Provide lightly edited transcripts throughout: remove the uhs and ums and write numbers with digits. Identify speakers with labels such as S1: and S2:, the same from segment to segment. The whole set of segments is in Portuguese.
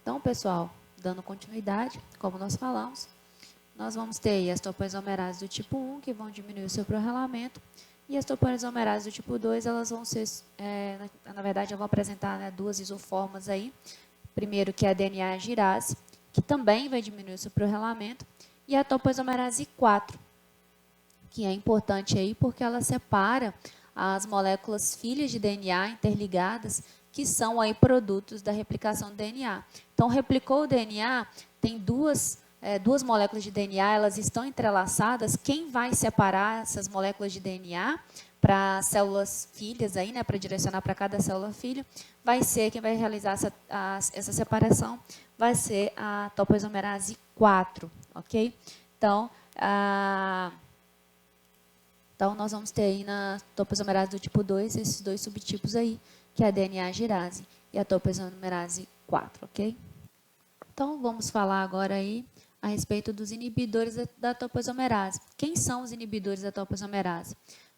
S1: Então, pessoal, dando continuidade, como nós falamos, nós vamos ter aí as topoisomerases do tipo 1, que vão diminuir o seu prorrelamento, e as topoisomerases do tipo 2, elas vão ser, na verdade, eu vou apresentar, né, duas isoformas aí. Primeiro, que é a DNA girase, que também vai diminuir o seu prorrelamento, e a topoisomerase 4, que é importante aí porque ela separa as moléculas filhas de DNA interligadas, que são aí produtos da replicação do DNA. Então, replicou o DNA, tem duas moléculas de DNA, elas estão entrelaçadas. Quem vai separar essas moléculas de DNA para células filhas, aí, né, para direcionar para cada célula filha, vai ser, quem vai realizar essa separação, vai ser a topoisomerase 4, ok? Então, nós vamos ter aí na topoisomerase do tipo 2, esses dois subtipos aí, que é a DNA girase e a topoisomerase 4, ok? Então, vamos falar agora aí a respeito dos inibidores da topoisomerase. Quem são os inibidores da topoisomerase?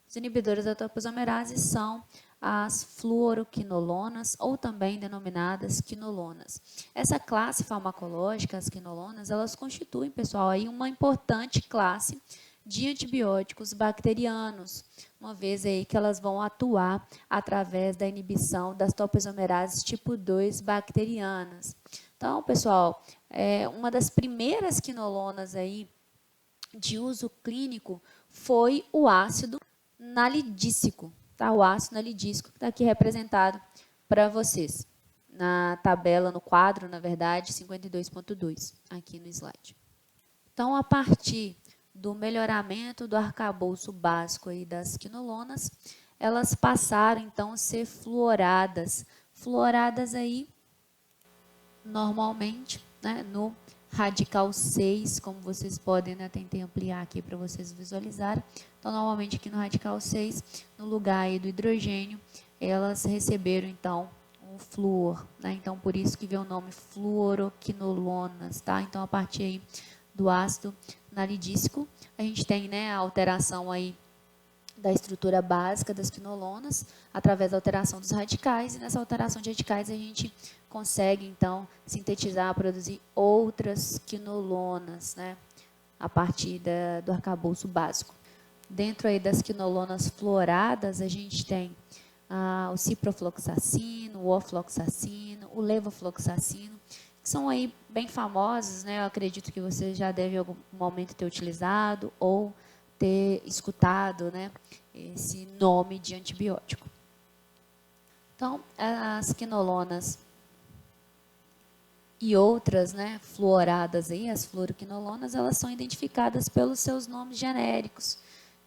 S1: Os inibidores da topoisomerase são as fluoroquinolonas, ou também denominadas quinolonas. Essa classe farmacológica, as quinolonas, elas constituem, pessoal, aí uma importante classe de antibióticos bacterianos, uma vez aí que elas vão atuar através da inibição das topoisomerases tipo 2 bacterianas. Então, pessoal, uma das primeiras quinolonas aí de uso clínico foi o ácido nalidícico, tá? O ácido nalidícico que está aqui representado para vocês, na tabela, no quadro, na verdade, 52.2, aqui no slide. Então, a partir do melhoramento do arcabouço básico aí das quinolonas, elas passaram, então, a ser fluoradas. Fluoradas aí, normalmente, né, no radical 6, como vocês podem, né, tentei ampliar aqui para vocês visualizarem. Então, normalmente aqui no radical 6, no lugar aí do hidrogênio, elas receberam, então, o flúor, né? Então, por isso que vem o nome fluoroquinolonas, tá? Então, a partir aí do ácido nalidícico, a gente tem, né, a alteração aí da estrutura básica das quinolonas, através da alteração dos radicais, e nessa alteração de radicais a gente consegue, então, sintetizar, produzir outras quinolonas, né, a partir do arcabouço básico. Dentro aí das quinolonas fluoradas, a gente tem o ciprofloxacino, o ofloxacino, o levofloxacino, que são aí bem famosos, né? Eu acredito que você já deve em algum momento ter utilizado ou ter escutado, né, esse nome de antibiótico. Então, as quinolonas e outras, né, fluoradas aí, as fluoroquinolonas, elas são identificadas pelos seus nomes genéricos,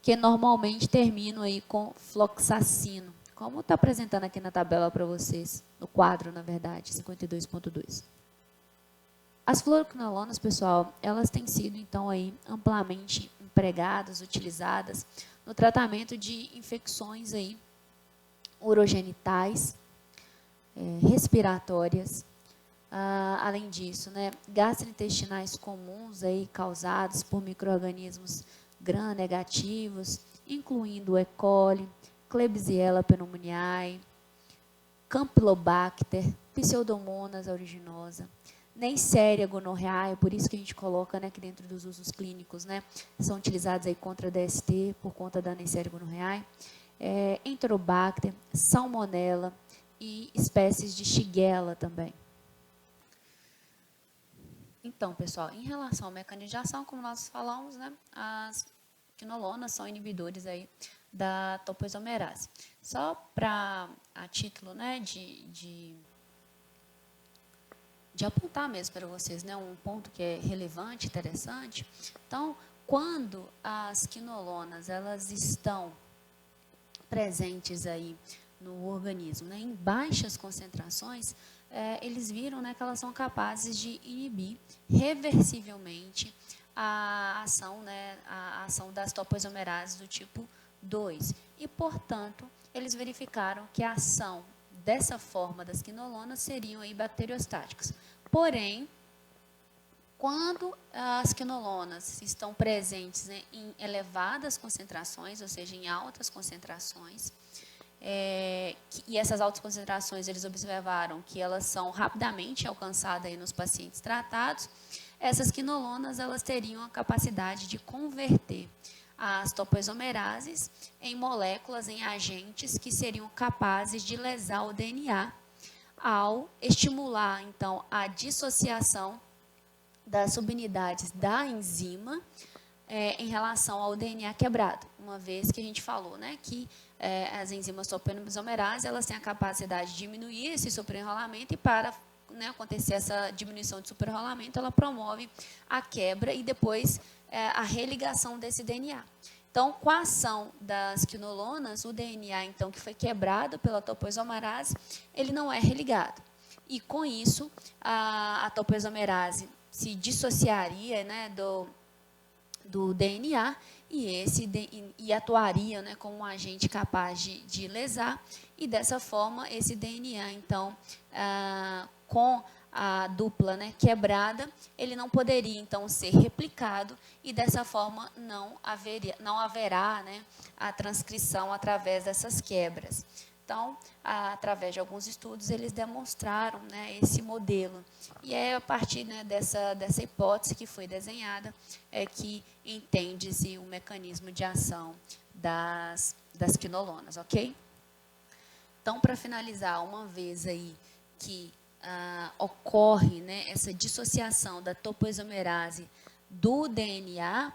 S1: que normalmente terminam aí com floxacino, como está apresentando aqui na tabela para vocês, no quadro, na verdade, 52.2. As fluoroquinolonas, pessoal, elas têm sido, então, aí amplamente empregadas, utilizadas no tratamento de infecções aí urogenitais, respiratórias, além disso, né, gastrointestinais comuns aí causados por micro-organismos gram-negativos, incluindo o E. coli, Klebsiella pneumoniae, Campylobacter, Pseudomonas aeruginosa, Neisseria gonorreae, por isso que a gente coloca, né, aqui dentro dos usos clínicos, né, são utilizados aí contra DST por conta da Neisseria gonorreae, Enterobacter, Salmonella e espécies de Shigella também. Então, pessoal, em relação ao mecanismo de ação, como nós falamos, né, as quinolonas são inibidores aí da topoisomerase. Só para a título, né, de apontar mesmo para vocês, né, um ponto que é relevante, interessante. Então, quando as quinolonas elas estão presentes aí no organismo, né, em baixas concentrações, eles viram, né, que elas são capazes de inibir reversivelmente a ação, né, a ação das topoisomerases do tipo 2. E, portanto, eles verificaram que a ação dessa forma das quinolonas seriam aí bacteriostáticas. Porém, quando as quinolonas estão presentes, né, em elevadas concentrações, ou seja, em altas concentrações, e essas altas concentrações eles observaram que elas são rapidamente alcançadas aí nos pacientes tratados, essas quinolonas elas teriam a capacidade de converter as topoisomerases em moléculas, em agentes que seriam capazes de lesar o DNA ao estimular, então, a dissociação das subunidades da enzima em relação ao DNA quebrado, uma vez que a gente falou, né, que as enzimas topoisomerases elas têm a capacidade de diminuir esse superenrolamento e para acontecer essa diminuição de superenrolamento, ela promove a quebra e depois a religação desse DNA. Então, com a ação das quinolonas, o DNA, então, que foi quebrado pela topoisomerase, ele não é religado. E, com isso, a topoisomerase se dissociaria, né, do DNA e atuaria, né, como um agente capaz de lesar. E, dessa forma, esse DNA, então, com a dupla, né, quebrada, ele não poderia, então, ser replicado e, dessa forma, não haverá, né, a transcrição através dessas quebras. Então, através de alguns estudos, eles demonstraram, né, esse modelo. E é a partir, né, dessa hipótese que foi desenhada que entende-se o mecanismo de ação das quinolonas, ok? Então, para finalizar, uma vez aí que ocorre, né, essa dissociação da topoisomerase do DNA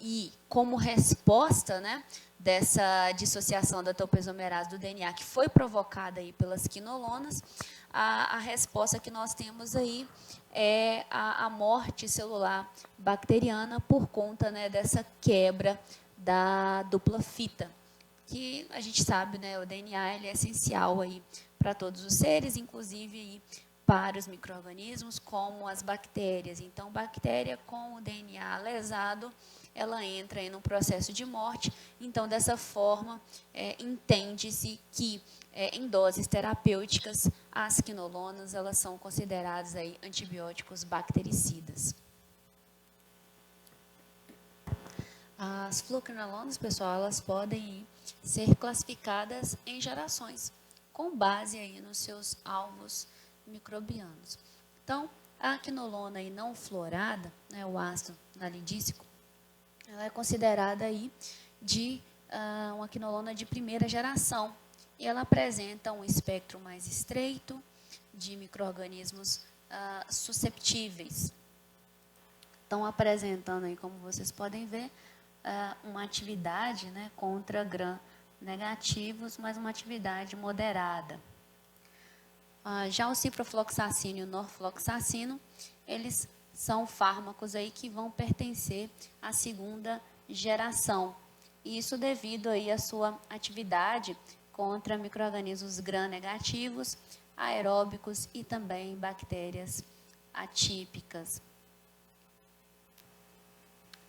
S1: e como resposta, né, dessa dissociação da topoisomerase do DNA que foi provocada aí pelas quinolonas, a resposta que nós temos aí é a morte celular bacteriana por conta, né, dessa quebra da dupla fita, que a gente sabe, né, o DNA ele é essencial aí para todos os seres, inclusive aí para os micro-organismos, como as bactérias. Então, bactéria com o DNA lesado, ela entra em um processo de morte. Então, dessa forma, entende-se que em doses terapêuticas, as quinolonas elas são consideradas aí antibióticos bactericidas. As fluoroquinolonas, pessoal, elas podem ser classificadas em gerações, com base aí nos seus alvos microbianos. Então, a quinolona aí não fluorada, né, o ácido nalidícico, ela é considerada aí de uma quinolona de primeira geração. E ela apresenta um espectro mais estreito de micro-organismos susceptíveis. Estão apresentando aí, como vocês podem ver, uma atividade, né, contra gram-negativos, mas uma atividade moderada. Já o ciprofloxacino e o norfloxacino, eles são fármacos aí que vão pertencer à segunda geração. Isso devido aí à sua atividade contra micro-organismos gram-negativos, aeróbicos e também bactérias atípicas.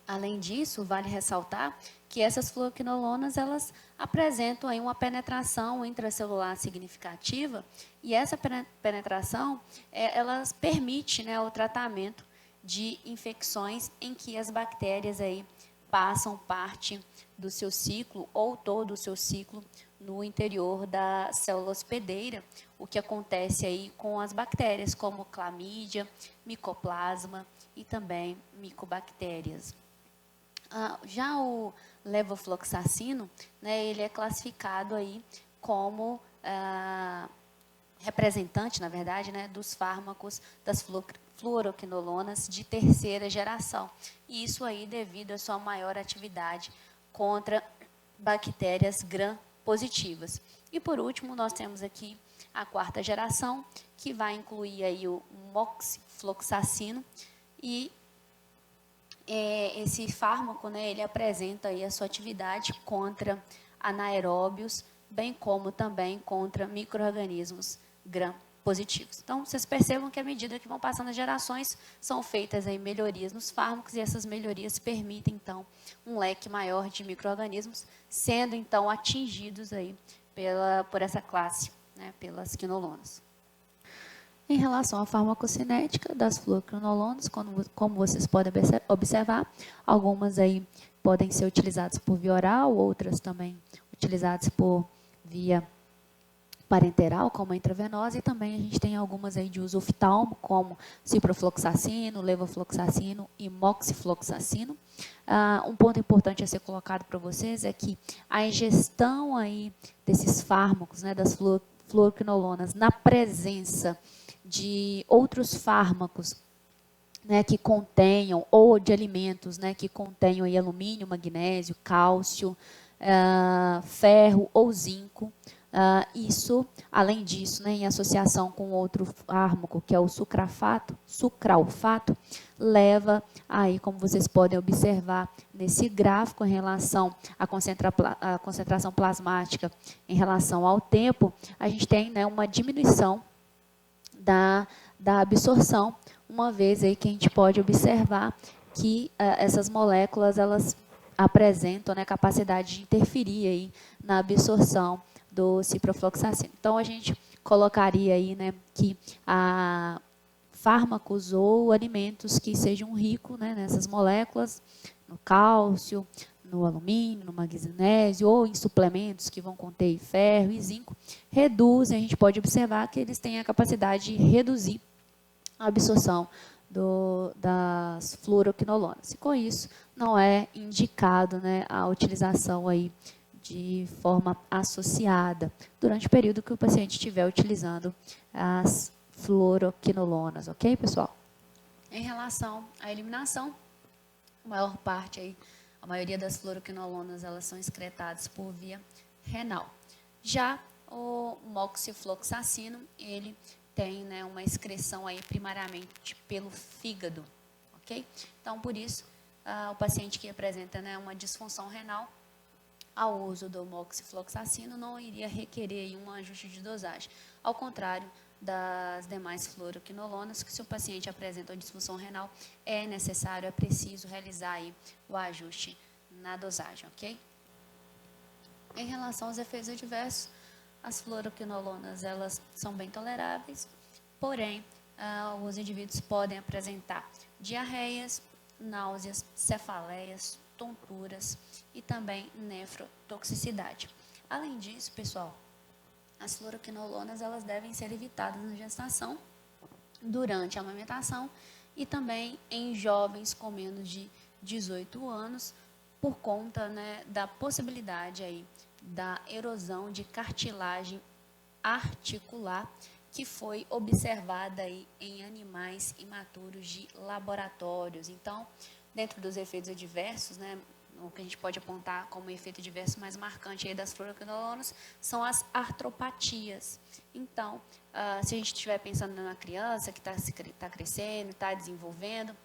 S1: Além disso, vale ressaltar que essas fluoroquinolonas elas apresentam aí uma penetração intracelular significativa e essa penetração elas permite, né, o tratamento de infecções em que as bactérias aí passam parte do seu ciclo ou todo o seu ciclo no interior da célula hospedeira, o que acontece aí com as bactérias como clamídia, micoplasma e também micobactérias. Já o levofloxacino, né, ele é classificado aí como representante, na verdade, né, dos fármacos das fluoroquinolonas de terceira geração. E isso aí devido à sua maior atividade contra bactérias gram-positivas. E por último, nós temos aqui a quarta geração, que vai incluir aí o moxifloxacino e esse fármaco, né, ele apresenta aí a sua atividade contra anaeróbios, bem como também contra micro-organismos gram-positivos. Então, vocês percebam que à medida que vão passando as gerações, são feitas aí melhorias nos fármacos e essas melhorias permitem, então, um leque maior de micro-organismos, sendo, então, atingidos aí por essa classe, né, pelas quinolonas. Em relação à farmacocinética das fluoroquinolonas, como vocês podem observar, algumas aí podem ser utilizadas por via oral, outras também utilizadas por via parenteral, como a intravenosa, e também a gente tem algumas aí de uso oftalmo, como ciprofloxacino, levofloxacino e moxifloxacino. Um ponto importante a ser colocado para vocês é que a ingestão aí desses fármacos, né, das fluoroquinolonas, na presença de outros fármacos, né, que contenham, ou de alimentos, né, que contenham aí alumínio, magnésio, cálcio, ferro ou zinco. Isso, além disso, né, em associação com outro fármaco, que é o sucralfato, leva aí, como vocês podem observar nesse gráfico, em relação à concentração plasmática em relação ao tempo, a gente tem, né, uma diminuição da absorção, uma vez aí que a gente pode observar que essas moléculas, elas apresentam, né, capacidade de interferir aí na absorção do ciprofloxacino. Então, a gente colocaria aí, né, que fármacos ou alimentos que sejam ricos, né, nessas moléculas, no cálcio, no alumínio, no magnésio, ou em suplementos que vão conter ferro e zinco, reduzem, a gente pode observar que eles têm a capacidade de reduzir a absorção das fluoroquinolonas. E com isso, não é indicado, né, a utilização aí de forma associada durante o período que o paciente estiver utilizando as fluoroquinolonas, ok, pessoal? Em relação à eliminação, a maior parte aí, a maioria das fluoroquinolonas, elas são excretadas por via renal. Já o moxifloxacino, ele tem, né, uma excreção aí primariamente pelo fígado, ok? Então, por isso, o paciente que apresenta, né, uma disfunção renal, ao uso do moxifloxacino não iria requerer um ajuste de dosagem. Ao contrário das demais fluoroquinolonas, que se o paciente apresenta uma disfunção renal, é necessário, é preciso realizar aí o ajuste na dosagem, ok? Em relação aos efeitos adversos, as fluoroquinolonas, elas são bem toleráveis, porém, os indivíduos podem apresentar diarreias, náuseas, cefaleias, tonturas e também nefrotoxicidade. Além disso, pessoal, as fluoroquinolonas, elas devem ser evitadas na gestação, durante a amamentação e também em jovens com menos de 18 anos, por conta, né, da possibilidade aí da erosão de cartilagem articular que foi observada aí em animais imaturos de laboratórios. Então, dentro dos efeitos adversos, né, o que a gente pode apontar como efeito adverso mais marcante aí das fluoroquinolonas são as artropatias. Então, se a gente estiver pensando na criança que está crescendo, está desenvolvendo,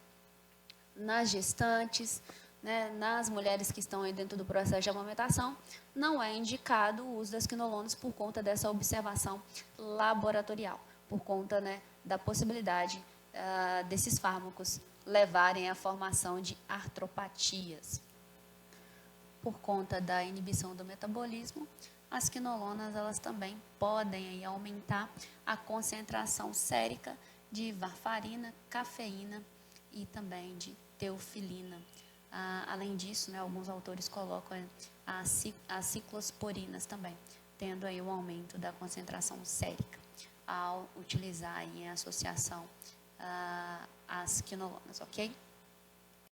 S1: nas gestantes, né, nas mulheres que estão aí dentro do processo de amamentação, não é indicado o uso das quinolonas por conta dessa observação laboratorial, por conta, né, da possibilidade desses fármacos levarem à formação de artropatias. Por conta da inibição do metabolismo, as quinolonas, elas também podem aí aumentar a concentração sérica de varfarina, cafeína e também de teofilina. Além disso, né, alguns autores colocam as ciclosporinas também, tendo aí o aumento da concentração sérica ao utilizar em associação as quinolonas, ok?